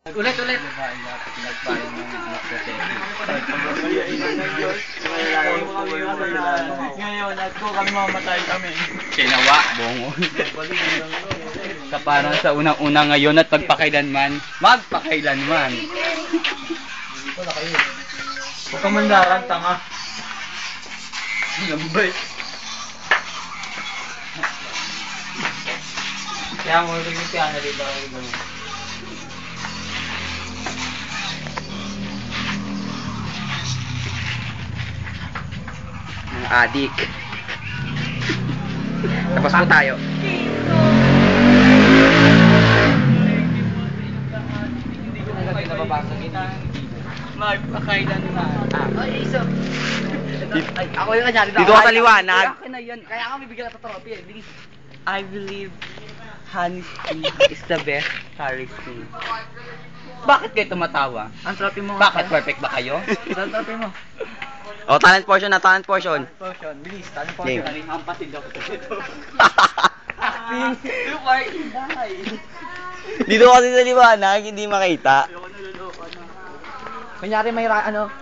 Ulit. Ngayon, kami mamatay kami. Kinawa, bongo. Kaparang sa unang-una ngayon at magpakailanman. Huwag ka mandaran, tanga. Lambay. Kaya mo rin yung piano dito. Mga adik. Tapos po tayo. Hindi ko na natin nababasa magpakailanman. Ako yung kanyari daw. Dito ka sa liwanag. Akin na yun. Kaya ako bibigyan na trophy eh. Bilis. I believe honesty is the best currency. Bakit kayo tumatawa? Ang trophy mo. Bakit? Perfect ba kayo? Ang trophy mo. O, talent portion na, talent portion. Potion. Bilis. Tanong po. Game. Ang patid ako dito. Acting. Yung party die. Dito kasi sa liwanag, hindi makita. Kunyari may ano.